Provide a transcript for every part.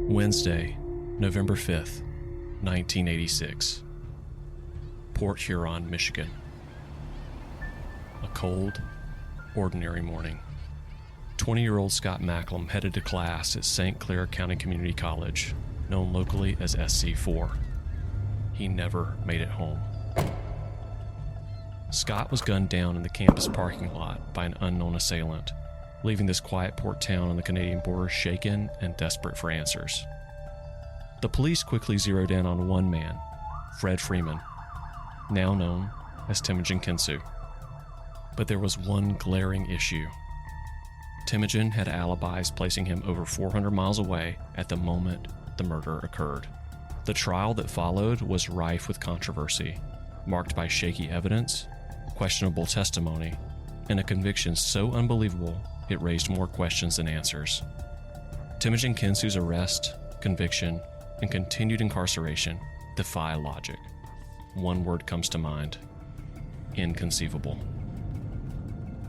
Wednesday, November 5th, 1986. Port Huron, Michigan. A cold, ordinary morning. 20-year-old Scott Macklem headed to class at St. Clair County Community College, known locally as SC4. He never made it home. Scott was gunned down in the campus parking lot by an unknown assailant, leaving this quiet port town on the Canadian border shaken and desperate for answers. The police quickly zeroed in on one man, Fred Freeman, now known as Temujin Kensu. But there was one glaring issue. Temujin had alibis placing him over 400 miles away at the moment the murder occurred. The trial that followed was rife with controversy, marked by shaky evidence, questionable testimony, and a conviction so unbelievable it raised more questions than answers. Temujin Kensu's arrest, conviction, and continued incarceration defy logic. One word comes to mind: inconceivable.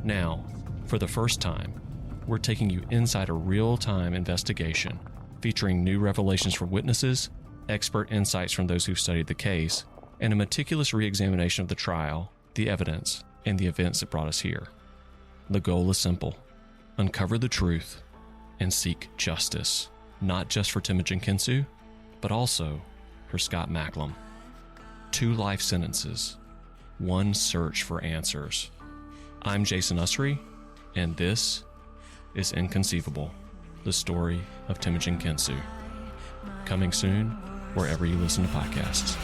Now, for the first time, we're taking you inside a real-time investigation featuring new revelations from witnesses, expert insights from those who've studied the case, and a meticulous re-examination of the trial, the evidence, and the events that brought us here. The goal is simple: uncover the truth and seek justice, not just for Temujin Kensu, but also for Scott Macklem. 2 life sentences, 1 search for answers. I'm Jason Usry, and this is Inconceivable, the story of Temujin Kensu. Coming soon, wherever you listen to podcasts.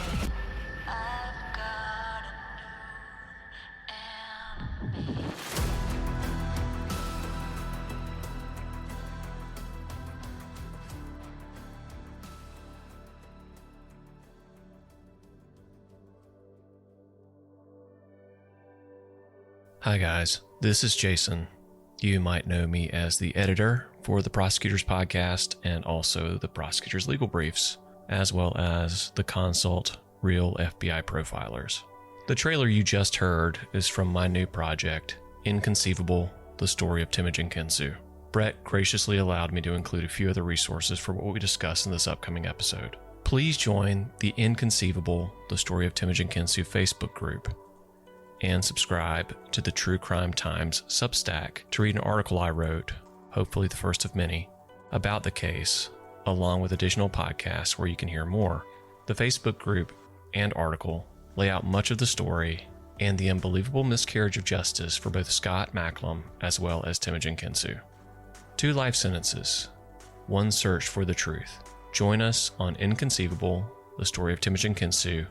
Hi guys, this is Jason. You might know me as the editor for the Prosecutors Podcast and also the Prosecutors Legal Briefs, as well as the Consult Real FBI Profilers. The trailer you just heard is from my new project, Inconceivable, the Story of Temujin Kensu. Brett graciously allowed me to include a few other resources for what we discuss in this upcoming episode. Please join the Inconceivable, the Story of Temujin Kensu Facebook group, and subscribe to the True Crime Times substack to read an article I wrote, hopefully the first of many, about the case, along with additional podcasts where you can hear more. The Facebook group and article lay out much of the story and the unbelievable miscarriage of justice for both Scott Macklem as well as Temujin Kensu. 2 life sentences, 1 search for the truth. Join us on Inconceivable, the Story of Temujin Kensu,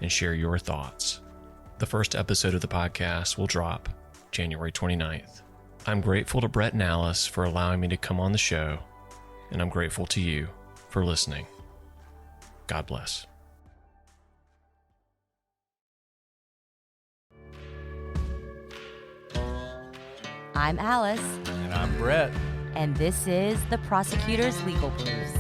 and share your thoughts. The first episode of the podcast will drop January 29th. I'm grateful to Brett and Alice for allowing me to come on the show, and I'm grateful to you for listening. God bless. I'm Alice. And I'm Brett. And this is the Prosecutors Legal Briefs.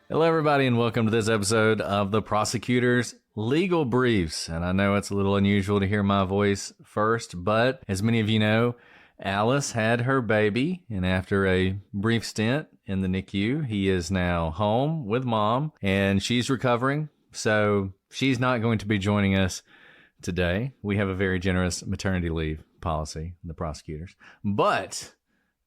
Hello, everybody, and welcome to this episode of the Prosecutors Legal Briefs. And I know it's a little unusual to hear my voice first, but as many of you know, Alice had her baby, and after a brief stint in the NICU, he is now home with mom, and she's recovering, so she's not going to be joining us today. We have a very generous maternity leave policy, the prosecutors. But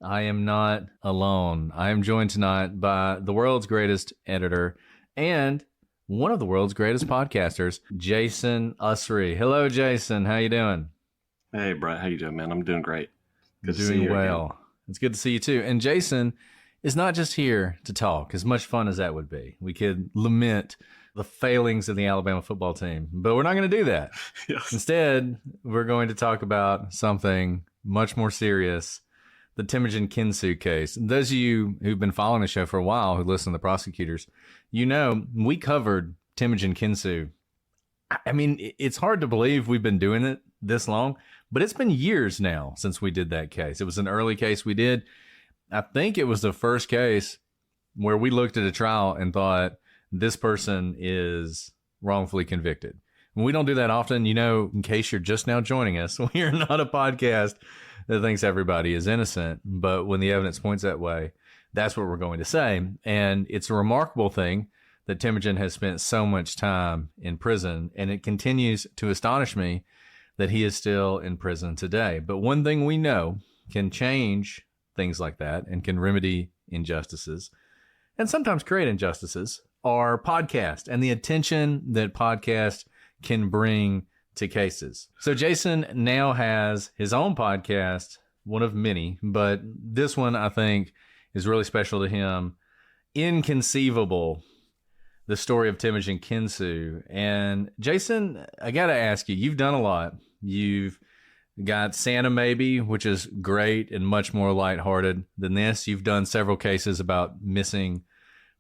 I am not alone. I am joined tonight by the world's greatest editor and one of the world's greatest podcasters, Jason Usry. Hello, Jason. How you doing? Hey, Brett. How you doing, man? I'm doing great. Good to see you well. Again. It's good to see you, too. And Jason is not just here to talk, as much fun as that would be. We could lament the failings of the Alabama football team, but we're not going to do that. Yes. Instead, we're going to talk about something much more serious, the Temujin Kensu case. Those of you who've been following the show for a while, who listen to the prosecutors, you know we covered Temujin Kensu, I mean, it's hard to believe we've been doing it this long, but it's been years now since we did that case. It was an early case we did. I think it was the first case where we looked at a trial and thought, this person is wrongfully convicted. And we don't do that often. You know, in case you're just now joining us, we are not a podcast that thinks everybody is innocent. But when the evidence points that way, that's what we're going to say. And it's a remarkable thing that Temujin has spent so much time in prison. And it continues to astonish me that he is still in prison today. But one thing we know can change things like that and can remedy injustices and sometimes create injustices are podcasts and the attention that podcasts can bring to cases. So Jason now has his own podcast, one of many, but this one I think is really special to him. Inconceivable, the story of Temujin Kensu. And Jason, I got to ask you, you've done a lot. You've got Santa Maybe, which is great and much more lighthearted than this. You've done several cases about missing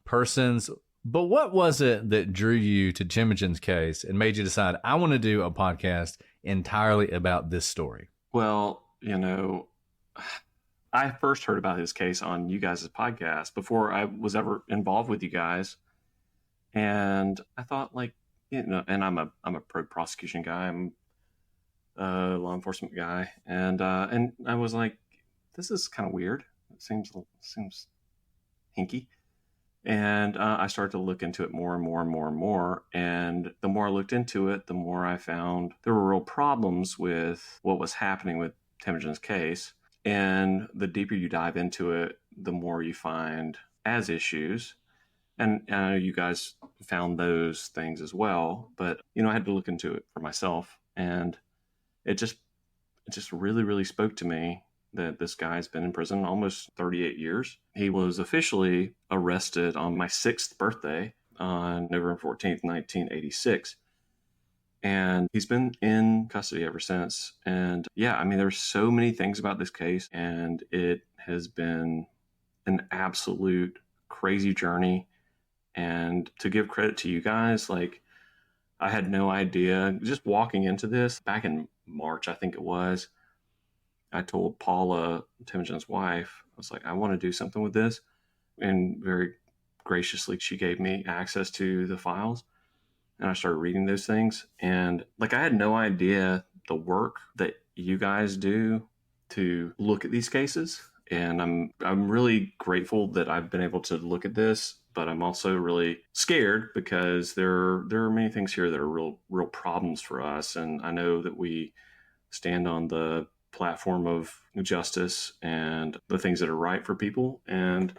persons. But what was it that drew you to Temujin's case and made you decide, I want to do a podcast entirely about this story? Well, you know, I first heard about his case on you guys' podcast before I was ever involved with you guys. And I thought, like, you know, and I'm a pro prosecution guy. I'm a law enforcement guy. And I was like, this is kind of weird. It seems hinky. And I started to look into it more and more and more and more. And the more I looked into it, the more I found there were real problems with what was happening with Temujin's case. And the deeper you dive into it, the more you find as issues. And I know you guys found those things as well. But, you know, I had to look into it for myself. And it just really, really spoke to me that this guy's been in prison almost 38 years. He was officially arrested on my 6th birthday on November 14th, 1986. And he's been in custody ever since. And yeah, I mean, there's so many things about this case, and it has been an absolute crazy journey. And to give credit to you guys, like, I had no idea. Just walking into this back in March, I think it was, I told Paula, Temujin's wife, I was like, I want to do something with this. And very graciously, she gave me access to the files. And I started reading those things. And like, I had no idea the work that you guys do to look at these cases. And I'm really grateful that I've been able to look at this, but I'm also really scared because there are many things here that are real problems for us. And I know that we stand on the platform of justice and the things that are right for people. And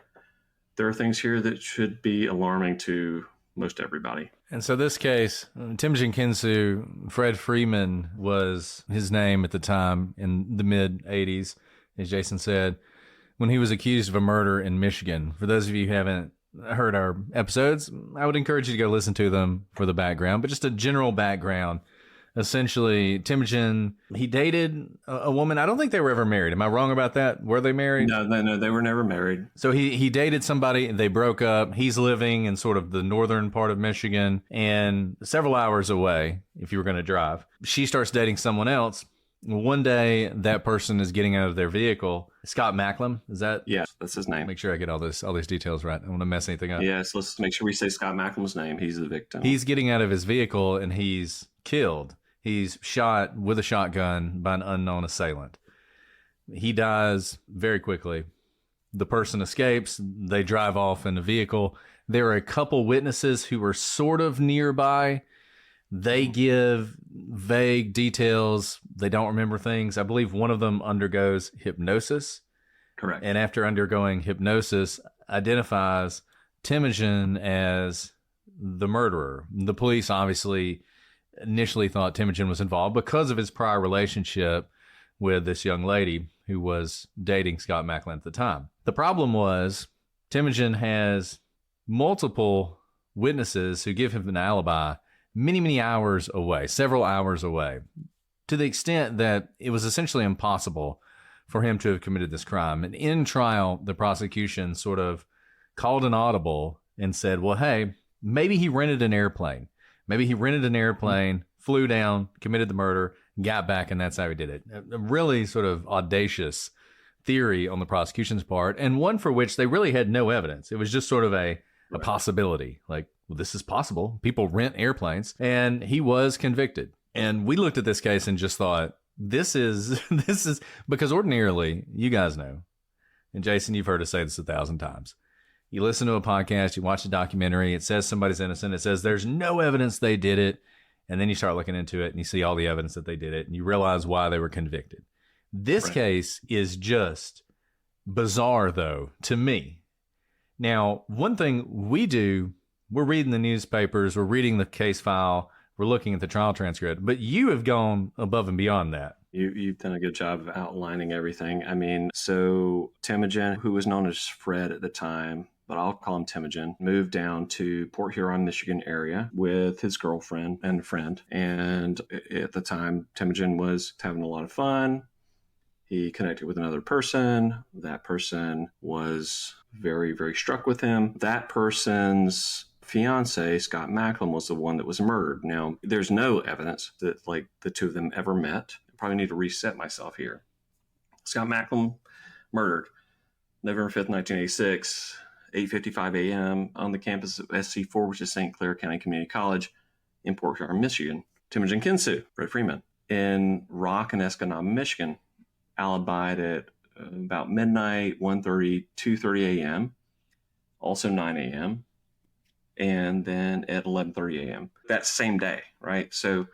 there are things here that should be alarming to most everybody. And so this case, Temujin Kensu, Fred Freeman was his name at the time in the mid-'80s, as Jason said, when he was accused of a murder in Michigan. For those of you who haven't heard our episodes, I would encourage you to go listen to them for the background, but just a general background. Essentially, Temujin, he dated a woman. I don't think they were ever married. Am I wrong about that? Were they married? No, they were never married. So he dated somebody. They broke up. He's living in sort of the northern part of Michigan and several hours away if you were going to drive. She starts dating someone else. One day, that person is getting out of their vehicle. Scott Macklem, is that? Yes, that's his name. Make sure I get all these details right. I don't want to mess anything up. Yes, let's make sure we say Scott Macklem's name. He's the victim. He's getting out of his vehicle and he's killed. He's shot with a shotgun by an unknown assailant. He dies very quickly. The person escapes. They drive off in a vehicle. There are a couple witnesses who are sort of nearby. They give vague details. They don't remember things. I believe one of them undergoes hypnosis. Correct. And after undergoing hypnosis, identifies Temujin as the murderer. The police obviously initially thought Temujin was involved because of his prior relationship with this young lady who was dating Scott Macklem at the time. The problem was Temujin has multiple witnesses who give him an alibi many hours away, several hours away, to the extent that it was essentially impossible for him to have committed this crime. And in trial, the prosecution sort of called an audible and said, well, hey, maybe he rented an airplane. Maybe he rented an airplane, flew down, committed the murder, got back, and that's how he did it. A really sort of audacious theory on the prosecution's part, and one for which they really had no evidence. It was just sort of a possibility. Like, well, this is possible. People rent airplanes. And he was convicted. And we looked at this case and just thought, this is because ordinarily, you guys know, and Jason, you've heard us say this 1,000 times. You listen to a podcast, you watch a documentary, it says somebody's innocent, it says there's no evidence they did it, and then you start looking into it and you see all the evidence that they did it, and you realize why they were convicted. This case is just bizarre, though, to me. Now, one thing we do, we're reading the newspapers, we're reading the case file, we're looking at the trial transcript, but you have gone above and beyond that. You've done a good job of outlining everything. I mean, so Temujin, who was known as Fred at the time, but I'll call him Temujin, moved down to Port Huron, Michigan area with his girlfriend and friend. And at the time, Temujin was having a lot of fun. He connected with another person. That person was very, very struck with him. That person's fiance, Scott Macklem, was the one that was murdered. Now, there's no evidence that like the two of them ever met. I probably need to reset myself here. Scott Macklem murdered November 5th, 1986. 8:55 a.m. on the campus of SC4, which is St. Clair County Community College in Port Huron, Michigan. Temujin Kensu, Fred Freeman, in Rock and Escanaba, Michigan, alibied at about midnight, 1:30, 2:30 a.m., also 9 a.m., and then at 11:30 a.m. that same day, right? So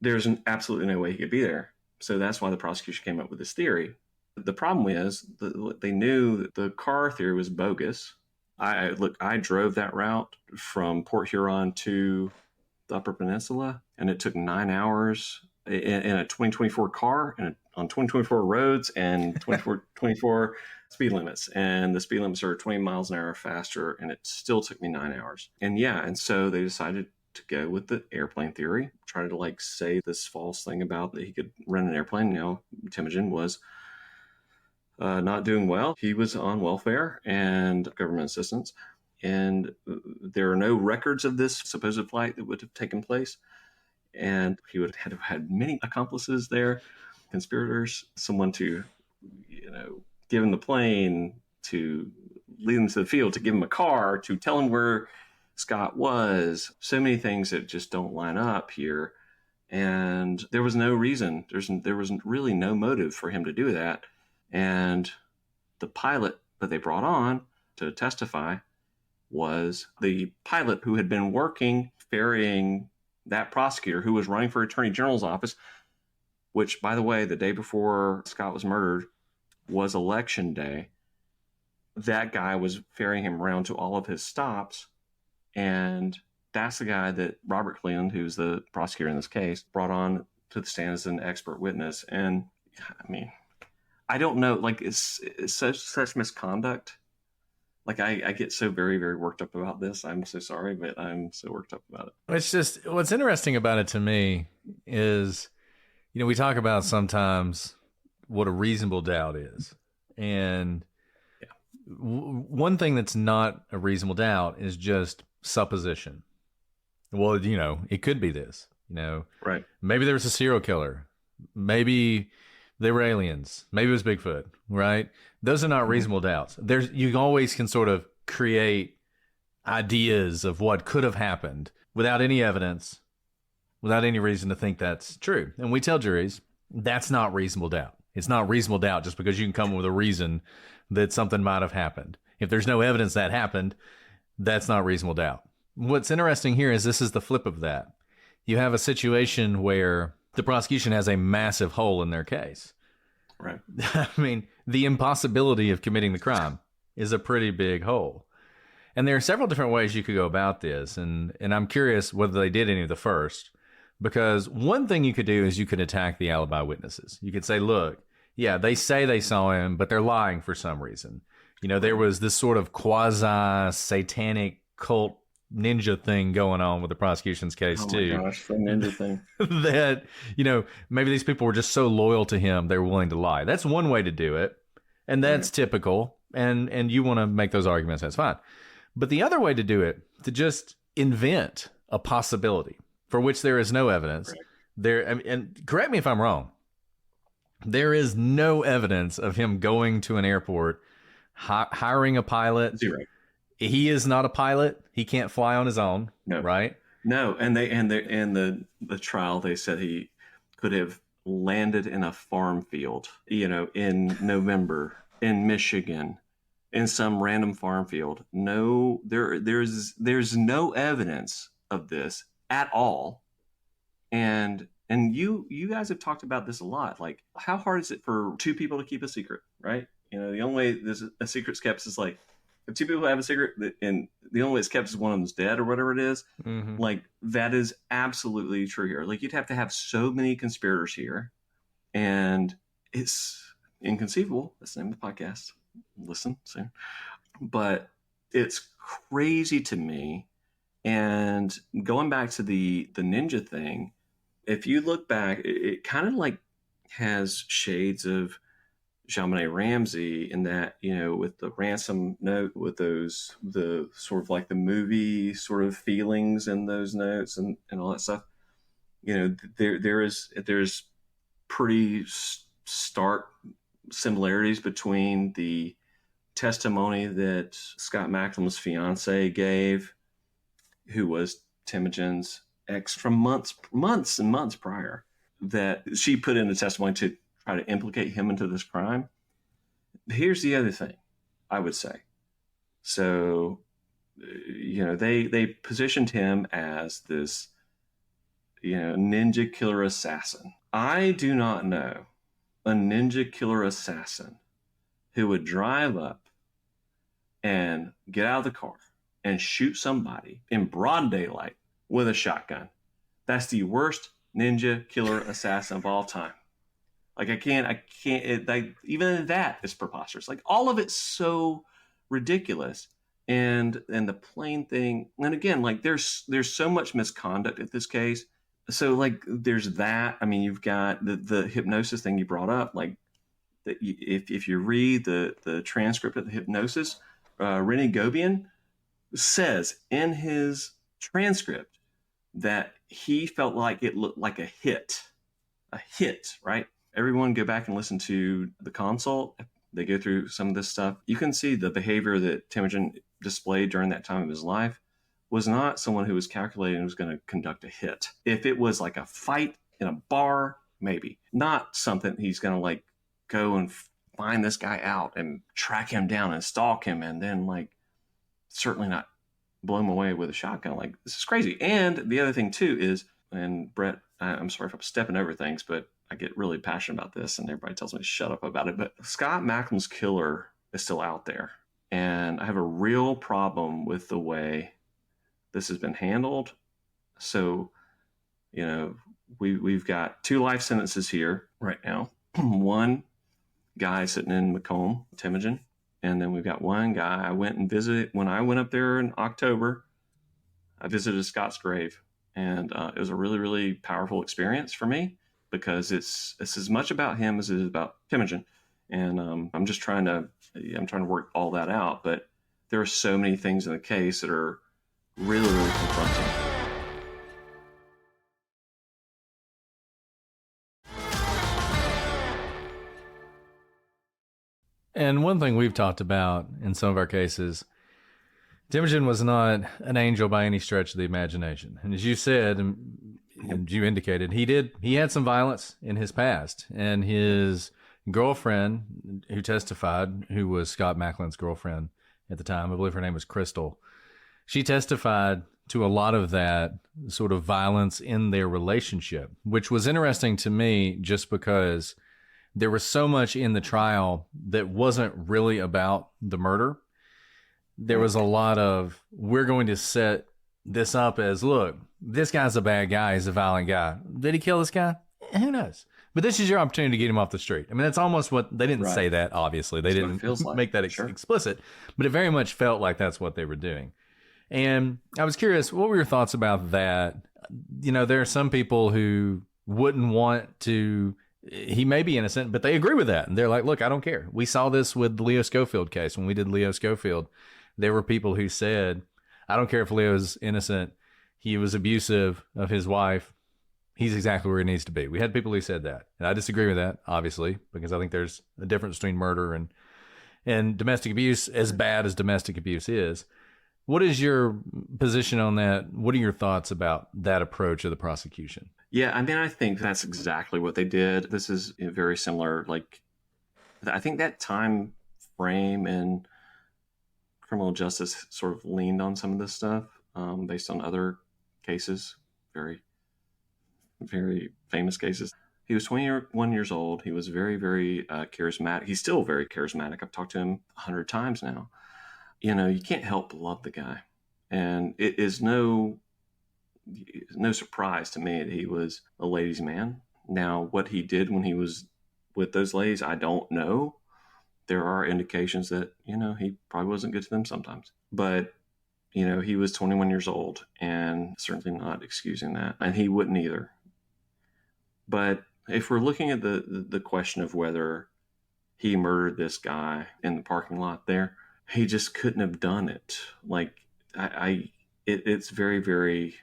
there's absolutely no way he could be there. So that's why the prosecution came up with this theory. The problem is that they knew that the car theory was bogus. I drove that route from Port Huron to the Upper Peninsula, and it took 9 hours in a 2024 car and on 2024 roads and 24 speed limits. And the speed limits are 20 miles an hour faster, and it still took me 9 hours. And so they decided to go with the airplane theory, try to like say this false thing about that he could rent an airplane. Now, Temujin was not doing well. He was on welfare and government assistance. And there are no records of this supposed flight that would have taken place. And he would have had many accomplices there, conspirators, someone to, give him the plane, to lead him to the field, to give him a car, to tell him where Scott was. So many things that just don't line up here. And there was no reason. There was really no motive for him to do that. And the pilot that they brought on to testify was the pilot who had been working ferrying that prosecutor who was running for Attorney General's office, which, by the way, the day before Scott was murdered was election day. That guy was ferrying him around to all of his stops. And that's the guy that Robert Cleland, who's the prosecutor in this case, brought on to the stand as an expert witness. And I mean, I don't know, like it's such misconduct. Like I get so very, very worked up about this. I'm so sorry, but I'm so worked up about it. It's just, what's interesting about it to me is, we talk about sometimes what a reasonable doubt is. And one thing that's not a reasonable doubt is just supposition. Well, it could be this, Right. Maybe there was a serial killer. Maybe they were aliens. Maybe it was Bigfoot, right? Those are not reasonable doubts. You always can sort of create ideas of what could have happened without any evidence, without any reason to think that's true. And we tell juries, that's not reasonable doubt. It's not reasonable doubt just because you can come up with a reason that something might have happened. If there's no evidence that happened, that's not reasonable doubt. What's interesting here is this is the flip of that. You have a situation where the prosecution has a massive hole in their case. Right. I mean, the impossibility of committing the crime is a pretty big hole. And there are several different ways you could go about this. And I'm curious whether they did any of the first, because one thing you could do is you could attack the alibi witnesses. You could say, look, yeah, they say they saw him, but they're lying for some reason. There was this sort of quasi-satanic cult ninja thing going on with the prosecution's case too. Oh my gosh, the ninja thing. That, maybe these people were just so loyal to him, they were willing to lie. That's one way to do it. And that's typical. And you want to make those arguments, that's fine. But the other way to do it, to just invent a possibility for which there is no evidence. Correct. And correct me if I'm wrong, there is no evidence of him going to an airport, hiring a pilot. Zero. He is not a pilot. He can't fly on his own. No. Right? No. And the trial, they said he could have landed in a farm field, in November in Michigan, in some random farm field. No, there's no evidence of this at all. And you guys have talked about this a lot. Like, how hard is it for two people to keep a secret, right? The only way there's a secret's kept is like, if two people have a secret and the only way it's kept is one of them's dead or whatever it is, like, that is absolutely true here. Like, you'd have to have so many conspirators here, and it's inconceivable. That's the name of the podcast. Listen soon. But it's crazy to me. And going back to the ninja thing, if you look back, it kind of like has shades of JonBenet Ramsey in that, with the ransom note, with the sort of like the movie sort of feelings in those notes and all that stuff. There's pretty stark similarities between the testimony that Scott Macklem's fiance gave, who was Temujin's ex from months and months prior, that she put in a testimony to try to implicate him into this crime. Here's the other thing I would say. So, they positioned him as this, ninja killer assassin. I do not know a ninja killer assassin who would drive up and get out of the car and shoot somebody in broad daylight with a shotgun. That's the worst ninja killer assassin of all time. Like, I can't, even that is preposterous. Like, all of it's so ridiculous. And the plain thing, and again, like, there's so much misconduct in this case. So, like, there's that. I mean, you've got the hypnosis thing you brought up. Like, if you read the transcript of the hypnosis, Rennie Gobian says in his transcript that he felt like it looked like a hit, right? Everyone go back and listen to the consult. They go through some of this stuff. You can see the behavior that Temujin displayed during that time of his life was not someone who was calculating and was going to conduct a hit. If it was like a fight in a bar, maybe. Not something he's going to like go and find this guy out and track him down and stalk him and then like certainly not blow him away with a shotgun. Like, this is crazy. And the other thing too is, and Brett, I'm sorry if I'm stepping over things, but I get really passionate about this and everybody tells me to shut up about it. But Scott Macklem's killer is still out there. And I have a real problem with the way this has been handled. So, we've got 2 life sentences here right now. One guy sitting in Macomb, Temujin. And then we've got one guy I went and visited. When I went up there in October, I visited Scott's grave. And it was a really, really powerful experience for me because it's as much about him as it is about Temujin. And I'm trying to work all that out. But there are so many things in the case that are really, really confronting. And one thing we've talked about in some of our cases, Temujin was not an angel by any stretch of the imagination. And as you said, and you indicated, he had some violence in his past. And his girlfriend who testified, who was Scott Macklem's girlfriend at the time, I believe her name was Crystal, she testified to a lot of that sort of violence in their relationship, which was interesting to me just because there was so much in the trial that wasn't really about the murder. There was a lot of, we're going to set this up as, look, this guy's a bad guy. He's a violent guy. Did he kill this guy? Who knows? But this is your opportunity to get him off the street. I mean, that's almost what, they didn't say that, obviously. They didn't make that explicit, but it very much felt like that's what they were doing. And I was curious, what were your thoughts about that? There are some people who wouldn't want to, he may be innocent, but they agree with that. And they're like, look, I don't care. We saw this with the Leo Schofield case. When we did Leo Schofield, there were people who said, I don't care if Leo's innocent. he was abusive of his wife, he's exactly where he needs to be. We had people who said that, and I disagree with that, obviously, because I think there's a difference between murder and domestic abuse, as bad as domestic abuse is. What is your position on that? What are your thoughts about that approach of the prosecution? Yeah, I mean, I think that's exactly what they did. This is very similar. Like, I think that time frame in criminal justice sort of leaned on some of this stuff based on other cases, very, very famous cases. He was 21 years old. He was very, very charismatic. He's still very charismatic. I've talked to him 100 times now. You know, you can't help but love the guy. And it is no surprise to me that he was a ladies' man. Now, what he did when he was with those ladies, I don't know. There are indications that, you know, he probably wasn't good to them sometimes. But, you know, he was 21 years old, and certainly not excusing that. And he wouldn't either. But if we're looking at the question of whether he murdered this guy in the parking lot there, he just couldn't have done it. Like, it's very, very...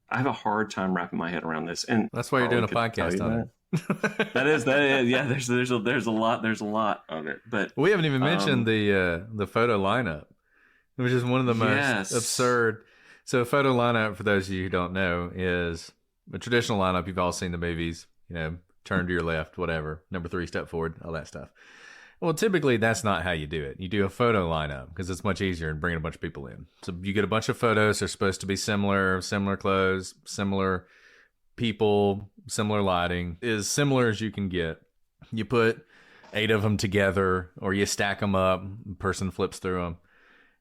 I have a hard time wrapping my head around this, and that's why you're doing a podcast on it. That is. Yeah, there's a lot of it, but we haven't even mentioned the photo lineup, which is one of the most absurd. So a photo lineup, for those of you who don't know, is a traditional lineup. You've all seen the movies, you know, turn to your left, whatever, number 3, step forward, all that stuff. Well, typically that's not how you do it. You do a photo lineup because it's much easier than bringing a bunch of people in. So you get a bunch of photos. They're supposed to be similar clothes, similar people, similar lighting, as similar as you can get. You put 8 of them together, or you stack them up. The person flips through them,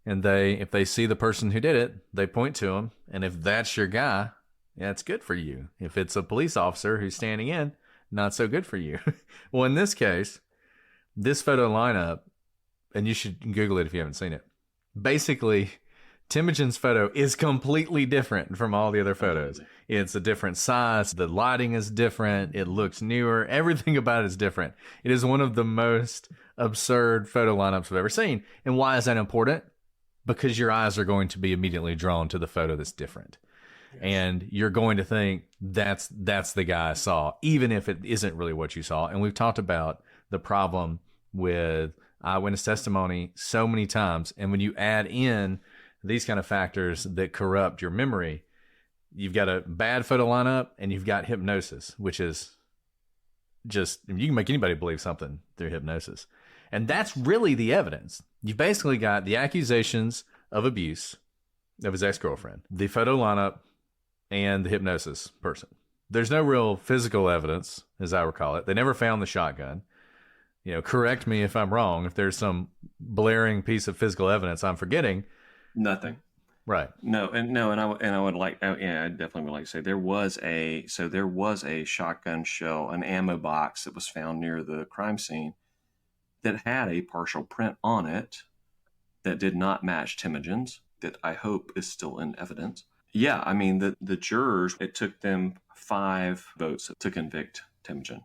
and if they see the person who did it, they point to them. And if that's your guy, yeah, it's good for you. If it's a police officer who's standing in, not so good for you. Well, in this case, this photo lineup, and you should Google it if you haven't seen it. Basically, Temujin's photo is completely different from all the other photos. It's a different size. The lighting is different. It looks newer. Everything about it is different. It is one of the most absurd photo lineups I've ever seen. And why is that important? Because your eyes are going to be immediately drawn to the photo that's different. Yes. And you're going to think that's the guy I saw, even if it isn't really what you saw. And we've talked about the problem with eyewitness testimony so many times. And when you add in these kind of factors that corrupt your memory, you've got a bad photo lineup and you've got hypnosis, which is just, you can make anybody believe something through hypnosis. And that's really the evidence. You've basically got the accusations of abuse of his ex-girlfriend, the photo lineup, and the hypnosis person. There's no real physical evidence, as I recall it. They never found the shotgun. You know, correct me if I'm wrong. If there's some blaring piece of physical evidence I'm forgetting. Nothing. Right. And I would like, I definitely would like to say there was a shotgun shell, an ammo box that was found near the crime scene that had a partial print on it that did not match Temujin's, that I hope is still in evidence. Yeah, I mean, the jurors, it took them 5 votes to convict Temujin.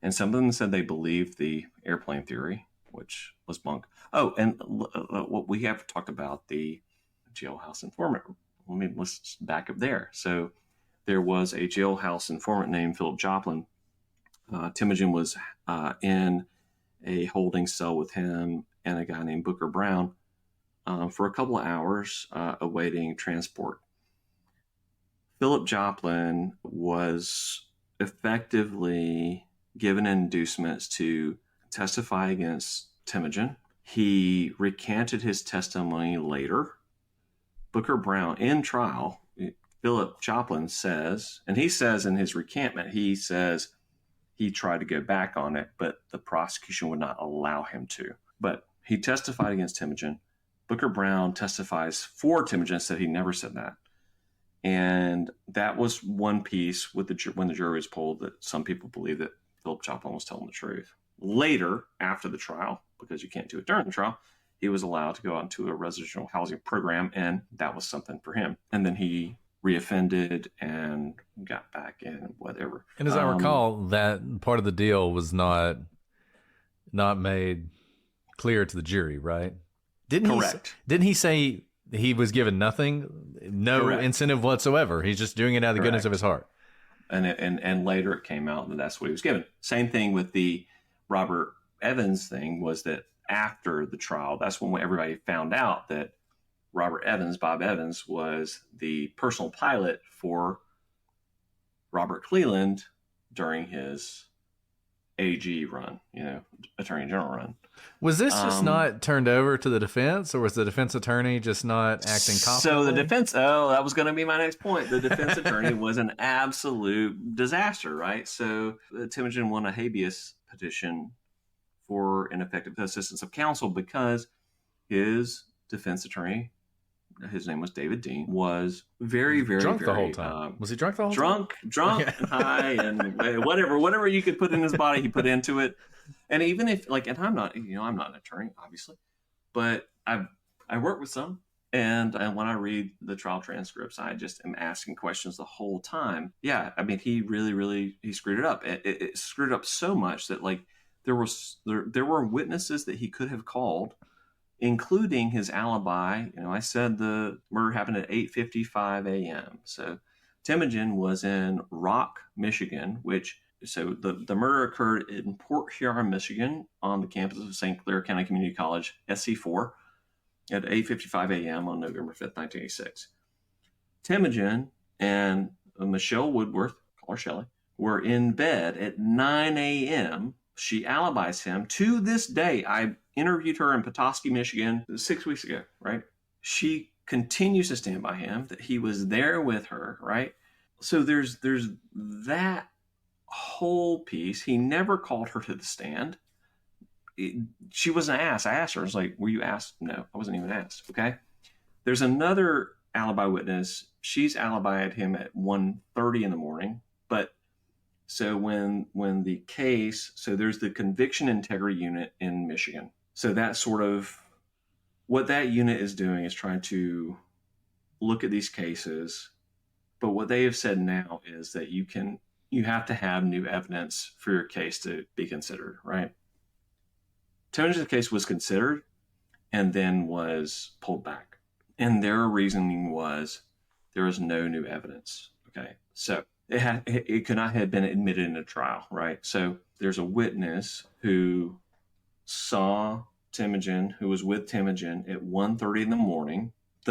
And some of them said they believed the airplane theory, which was bunk. Oh, and what we have talked about, the jailhouse informant. Let's back up there. So there was a jailhouse informant named Philip Joplin. Temujin was in a holding cell with him and a guy named Booker Brown for a couple of hours awaiting transport. Philip Joplin was effectively given inducements to testify against Temujin. He recanted his testimony later. Booker Brown, in trial, Philip Joplin says, and he says in his recantment, he says he tried to go back on it, but the prosecution would not allow him to. But he testified against Temujin. Booker Brown testifies for Temujin, said he never said that. And that was one piece with when the jury was polled, that some people believe that Philip Joplin was telling the truth. Later, after the trial, because you can't do it during the trial, he was allowed to go out into a residential housing program, and that was something for him. And then he reoffended and got back in, whatever. And as I recall, that part of the deal was not made clear to the jury, right? Correct. Didn't he say he was given nothing, no Correct. incentive whatsoever. He's just doing it out of the goodness of his heart. And later it came out that that's what he was given. Same thing with the Robert Evans thing, was that after the trial, that's when everybody found out that Bob Evans, was the personal pilot for Robert Cleland during his AG run, Attorney General run. Was this just not turned over to the defense, or was the defense attorney just not acting competently? So the defense, that was going to be my next point. The defense attorney was an absolute disaster, right? So Temujin won a habeas petition for ineffective assistance of counsel because his defense attorney, his name was David Dean, was very, very drunk very, the whole time. Was he drunk the whole time? Drunk, and high, and whatever you could put in his body, he put into it. And even if, and I'm not an attorney, obviously, but I work with some, and when I read the trial transcripts, I just am asking questions the whole time. Yeah, I mean, he really he screwed it up. It screwed up so much that there were witnesses that he could have called, including his alibi. I said the murder happened at 8:55 a.m. So Temujin was in Rock, Michigan, so the murder occurred in Port Huron, Michigan, on the campus of St. Clair County Community College, SC4, at 8:55 a.m. on November 5th, 1986. Temujin and Michelle Woodworth, call her Shelley, were in bed at 9 a.m. She alibis him to this day. I interviewed her in Petoskey, Michigan 6 weeks ago, right? She continues to stand by him, that he was there with her, right? So there's that whole piece. He never called her to the stand. She wasn't asked. I asked her, I was like, were you asked? No, I wasn't even asked. Okay. There's another alibi witness. She's alibied him at 1:30 in the morning. But so when the case, so there's the conviction integrity unit in Michigan. So that's sort of what that unit is doing, is trying to look at these cases. But what they have said now is that you have to have new evidence for your case to be considered, right? Temujin's case was considered and then was pulled back. And their reasoning was there was no new evidence. Okay. So it could not have been admitted in a trial, right? So there's a witness who saw Temujin, who was with Temujin at 1:30 in the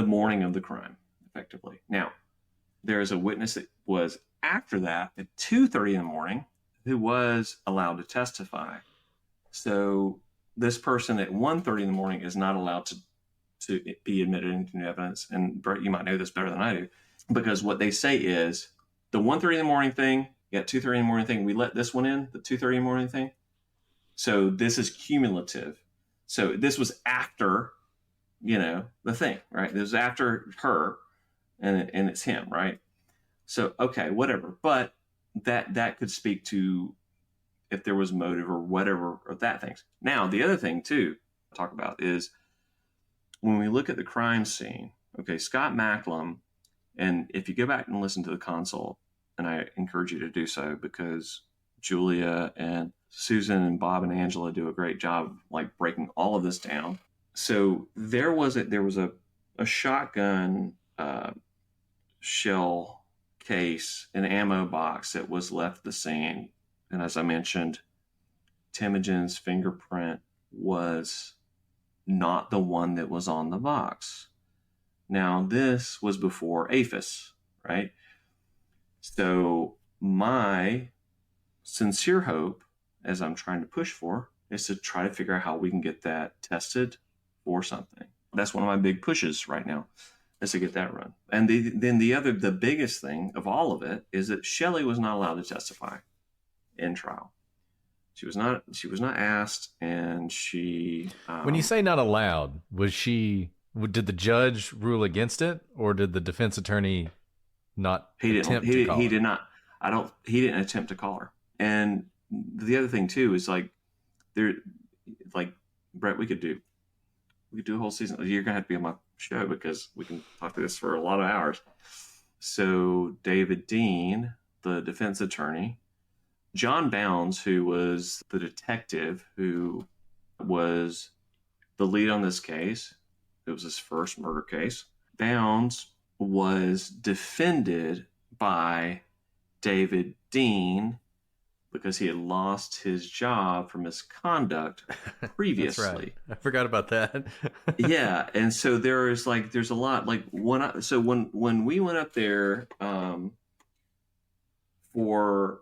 morning of the crime, effectively. Now, there's a witness that was after that at 2:30 in the morning who was allowed to testify. So this person at 1:30 in the morning is not allowed to be admitted into new evidence. And Brett, you might know this better than I do, because what they say is the 1:30 in the morning thing, you got 2:30 in the morning thing, we let this one in, the 2:30 in the morning thing. So this is cumulative. So this was after, the thing, right? This was after her, and it's him, right? So, okay, whatever. But that could speak to if there was motive or whatever, or that things. Now, the other thing too to talk about is when we look at the crime scene, okay, Scott Macklem, and if you go back and listen to the consult, and I encourage you to do so, because Julia and Susan and Bob and Angela do a great job breaking all of this down. So there was a shotgun shell case, an ammo box that was left at the scene. And as I mentioned, Temujin's fingerprint was not the one that was on the box. Now, this was before APHIS, right? So my sincere hope, as I'm trying to push for, is to try to figure out how we can get that tested for something. That's one of my big pushes right now, is to get that run. And the biggest thing of all of it is that Shelley was not allowed to testify in trial. She was not asked, and she. When you say not allowed, did the judge rule against it, or did the defense attorney not attempt to call her? He did not. He didn't attempt to call her. And the other thing too is Brett, we could do a whole season. You're gonna have to be on my show because we can talk to this for a lot of hours. So David Dean, the defense attorney, John Bounds, who was the detective who was the lead on this case, it was his first murder case, Bounds was defended by David Dean because he had lost his job for misconduct previously. That's right. I forgot about that. Yeah, and so there's a lot like when we went up there for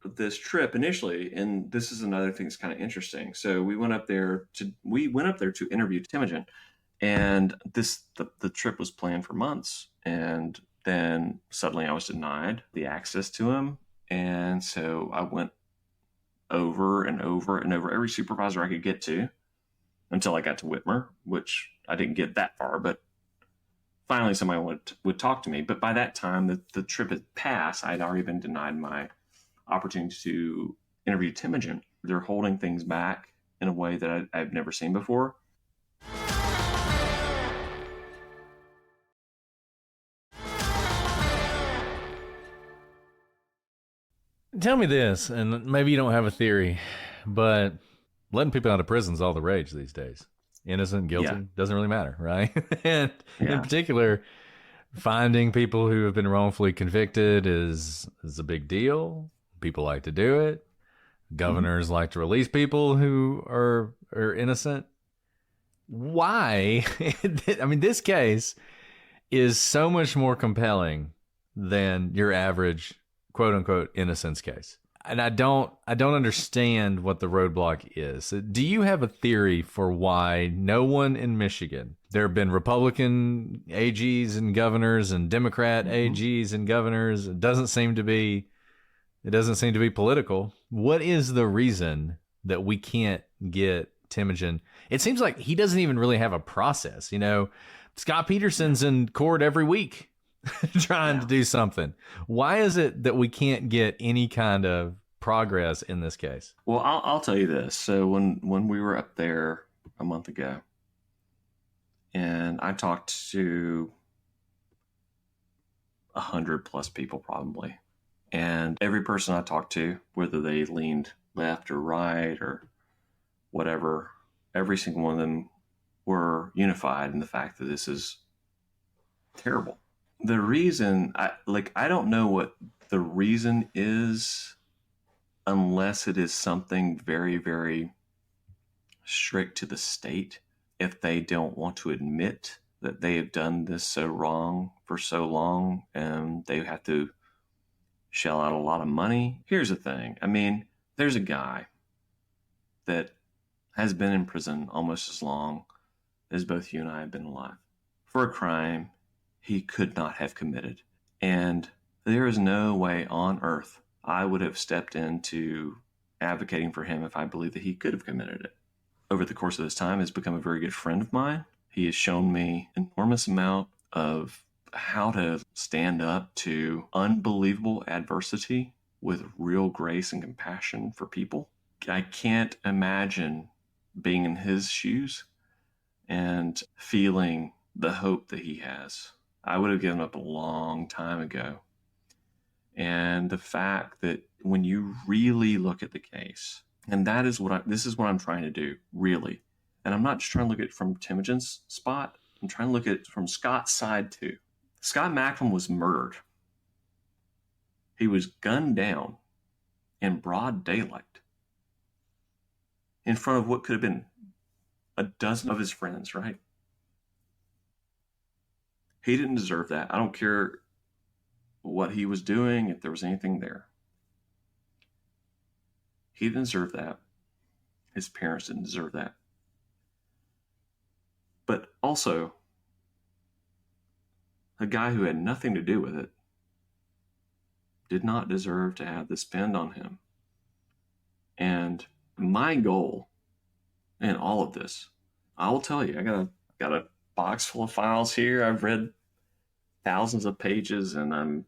this trip initially, and this is another thing that's kind of interesting. So we went up there to interview Temujin, and the trip was planned for months, and then suddenly I was denied the access to him, and so I went over and over and over every supervisor I could get to until I got to Whitmer, which I didn't get that far, but finally somebody would talk to me. But by that time, the trip had passed. I had already been denied my opportunity to interview Temujin. They're holding things back in a way that I've never seen before. Tell me this, and maybe you don't have a theory, but letting people out of prison is all the rage these days. Innocent, guilty, doesn't really matter, right? And in particular, finding people who have been wrongfully convicted is a big deal. People like to do it. Governors like to release people who are innocent. Why? I mean, this case is so much more compelling than your average quote unquote innocence case. And I don't understand what the roadblock is. Do you have a theory for why no one in Michigan, there have been Republican AGs and governors and Democrat AGs and governors, it doesn't seem to be political. What is the reason that we can't get Temujin? It seems like he doesn't even really have a process. You know, Scott Peterson's in court every week trying to do something. Why is it that we can't get any kind of progress in this case? Well, I'll tell you this. So when we were up there a month ago, and I talked to 100+ people probably, and every person I talked to, whether they leaned left or right or whatever, every single one of them were unified in the fact that this is terrible. The reason, I don't know what the reason is, unless it is something very, very strict to the state. If they don't want to admit that they have done this so wrong for so long and they have to shell out a lot of money. Here's the thing. I mean, there's a guy that has been in prison almost as long as both you and I have been alive for a crime he could not have committed. And there is no way on earth I would have stepped into advocating for him if I believed that he could have committed it. Over the course of this time, he's become a very good friend of mine. He has shown me an enormous amount of how to stand up to unbelievable adversity with real grace and compassion for people. I can't imagine being in his shoes and feeling the hope that he has. I would have given up a long time ago. And the fact that when you really look at the case, and this is what I'm trying to do, really. And I'm not just trying to look at it from Temujin's spot. I'm trying to look at it from Scott's side too. Scott Macklem was murdered. He was gunned down in broad daylight in front of what could have been a dozen of his friends, right? He didn't deserve that. I don't care what he was doing, if there was anything there. He didn't deserve that. His parents didn't deserve that. But also, a guy who had nothing to do with it did not deserve to have this pinned on him. And my goal in all of this, I will tell you, I got a box full of files here. I've read thousands of pages, and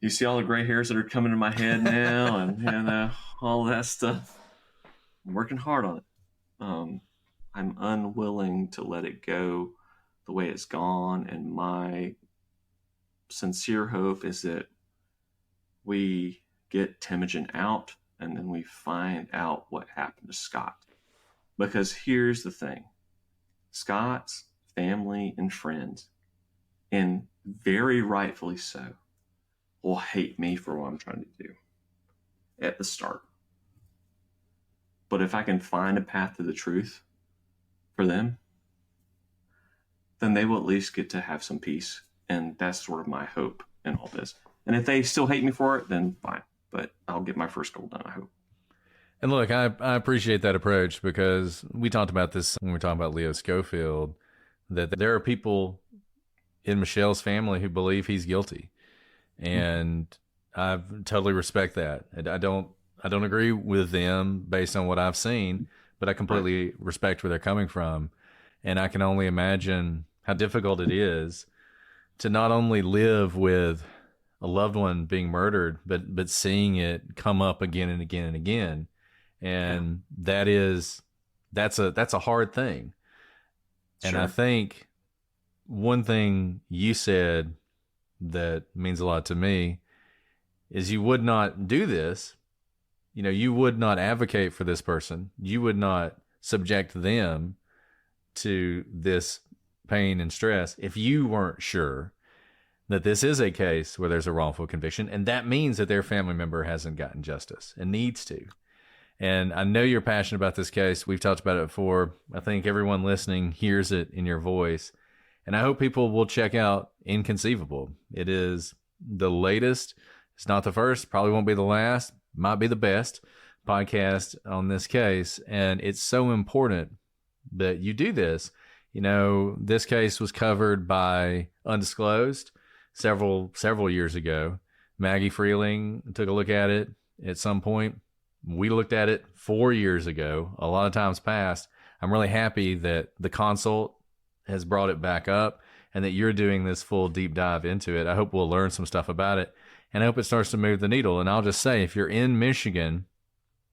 you see all the gray hairs that are coming to my head now, and all that stuff. I'm working hard on it. I'm unwilling to let it go the way it's gone, and my sincere hope is that we get Temujin out, and then we find out what happened to Scott. Because here's the thing. Scott's family and friends and very rightfully so, will hate me for what I'm trying to do at the start. But if I can find a path to the truth for them, then they will at least get to have some peace. And that's sort of my hope in all this. And if they still hate me for it, then fine. But I'll get my first goal done, I hope. And look, I appreciate that approach, because we talked about this when we were talking about Leo Schofield, that there are people in Michelle's family who believe he's guilty. And I totally respect that. I don't agree with them based on what I've seen, but I completely respect where they're coming from. And I can only imagine how difficult it is to not only live with a loved one being murdered, but seeing it come up again and again and again. And that's a hard thing. And Sure. I think one thing you said that means a lot to me is you would not do this. You know, you would not advocate for this person. You would not subject them to this pain and stress if you weren't sure that this is a case where there's a wrongful conviction, and that means that their family member hasn't gotten justice and needs to. And I know you're passionate about this case. We've talked about it before. I think everyone listening hears it in your voice. And I hope people will check out Inconceivable. It is the latest. It's not the first, probably won't be the last, might be the best podcast on this case. And it's so important that you do this. You know, this case was covered by Undisclosed several years ago. Maggie Freeling took a look at it at some point. We looked at it 4 years ago. A lot of times past. I'm really happy that the consult has brought it back up and that you're doing this full deep dive into it. I hope we'll learn some stuff about it, and I hope it starts to move the needle. And I'll just say, if you're in Michigan,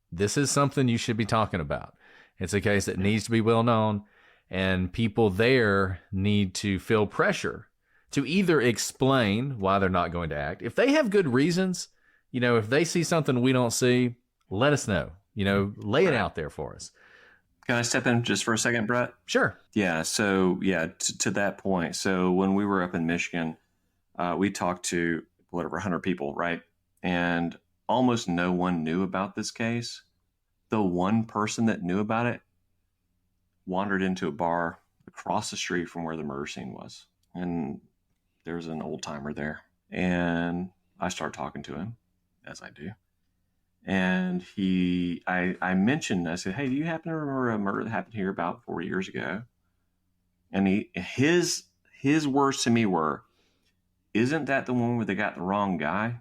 this is something you should be talking about. It's a case that needs to be well known, and people there need to feel pressure to either explain why they're not going to act. If they have good reasons, you know, if they see something we don't see, let us know. You know, lay it out there for us. Can I step in just for a second, Brett? Sure. Yeah. So, to that point. So when we were up in Michigan, we talked to whatever 100 people, right? And almost no one knew about this case. The one person that knew about it wandered into a bar across the street from where the murder scene was. And there was an old timer there. And I started talking to him, as I do. And I mentioned, I said, hey, do you happen to remember a murder that happened here about 4 years ago? And his words to me were, isn't that the one where they got the wrong guy?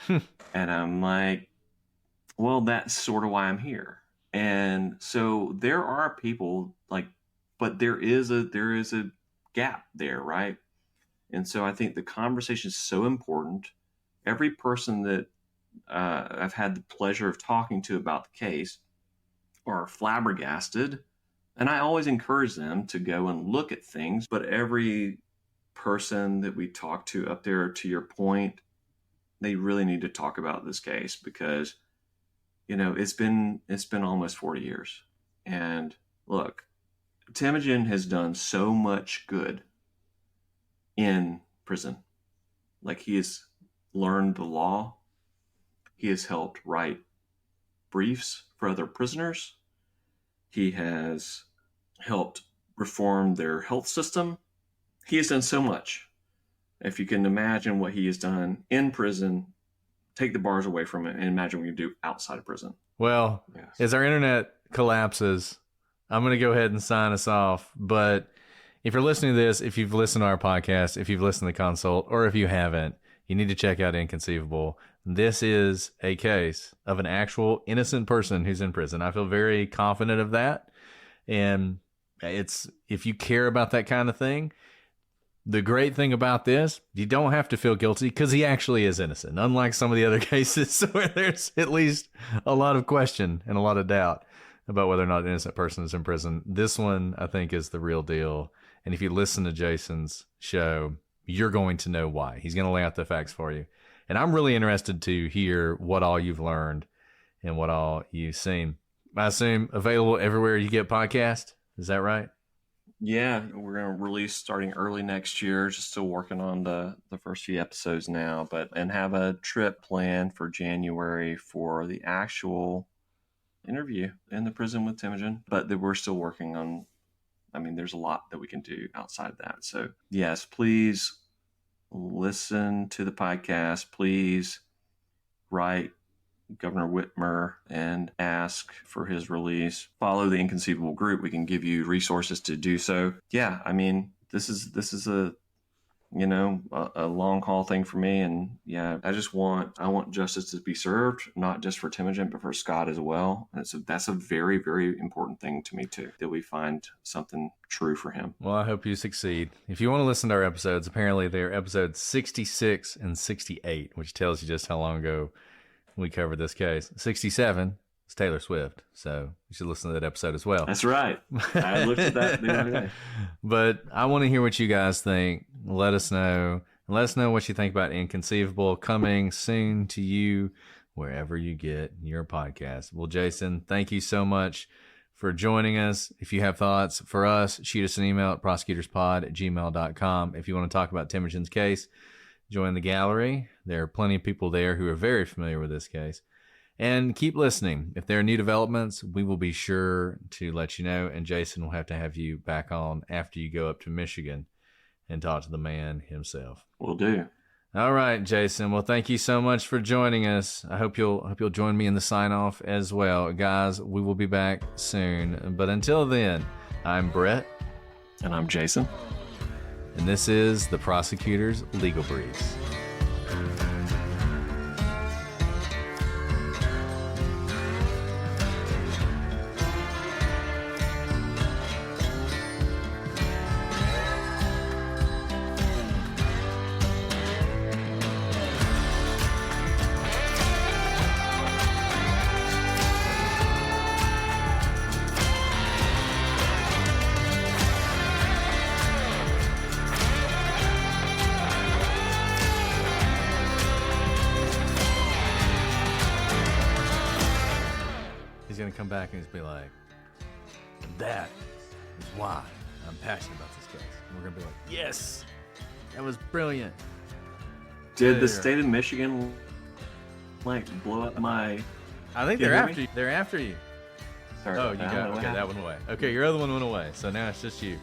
And I'm like, well, that's sort of why I'm here. And so there are people but there is a gap there, right? And so I think the conversation is so important. Every person that I've had the pleasure of talking to about the case are flabbergasted. And I always encourage them to go and look at things. But every person that we talk to up there, to your point, they really need to talk about this case, because, you know, it's been almost 40 years. And look, Temujin has done so much good in prison. Like, he has learned the law. He has helped write briefs for other prisoners. He has helped reform their health system. He has done so much. If you can imagine what he has done in prison, take the bars away from it, and imagine what you do outside of prison. Well, Yes. as our internet collapses, I'm going to go ahead and sign us off. But if you're listening to this, if you've listened to our podcast, if you've listened to Consult, or if you haven't, you need to check out Inconceivable. This is a case of an actual innocent person who's in prison. I feel very confident of that. And if you care about that kind of thing, the great thing about this, you don't have to feel guilty, because he actually is innocent. Unlike some of the other cases where there's at least a lot of question and a lot of doubt about whether or not an innocent person is in prison. This one, I think, is the real deal. And if you listen to Jason's show, you're going to know why. He's going to lay out the facts for you. And I'm really interested to hear what all you've learned and what all you've seen. I assume available everywhere you get podcasts. Is that right? Yeah, we're going to release starting early next year. Just still working on the first few episodes now, and have a trip planned for January for the actual interview in the prison with Temujin. But that we're still working on. I mean, there's a lot that we can do outside of that. So yes, please listen to the podcast. Please write Governor Whitmer and ask for his release. Follow the Inconceivable group. We can give you resources to do so. Yeah, I mean, this is a a long haul thing for me, and yeah, I want justice to be served, not just for Temujin, but for Scott as well. And that's a very, very important thing to me too, that we find something true for him. Well, I hope you succeed. If you want to listen to our episodes, apparently they're episodes 66 and 68, which tells you just how long ago we covered this case. 67 is Taylor Swift, so you should listen to that episode as well. That's right. I looked at that the other day. But I want to hear what you guys think. Let us know. Let us know what you think about Inconceivable, coming soon to you wherever you get your podcast. Well, Jason, thank you so much for joining us. If you have thoughts for us, shoot us an email at prosecutorspod@gmail.com. If you want to talk about Temujin's case, join the gallery. There are plenty of people there who are very familiar with this case. And keep listening. If there are new developments, we will be sure to let you know. And Jason will have to have you back on after you go up to Michigan and talk to the man himself. Will do. All right, Jason. Well, thank you so much for joining us. I hope you'll join me in the sign off as well. Guys, we will be back soon. But until then, I'm Brett. And I'm Jason. And this is the Prosecutor's Legal Briefs. Gonna come back and just be like, that is why I'm passionate about this case. And we're gonna be like, yes, that was brilliant. Did the state of Michigan blow up my... I think they're after you. They're after you. Sorry. Oh, you got okay, that one away. Okay, your other one went away, so now it's just you.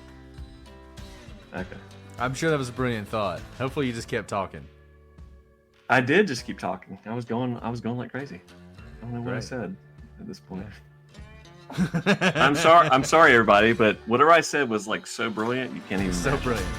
Okay. I'm sure that was a brilliant thought. Hopefully you just kept talking. I did just keep talking. I was going like crazy. I don't know what I Great. said at this point. I'm sorry everybody, but whatever I said was so brilliant you can't even So imagine. brilliant.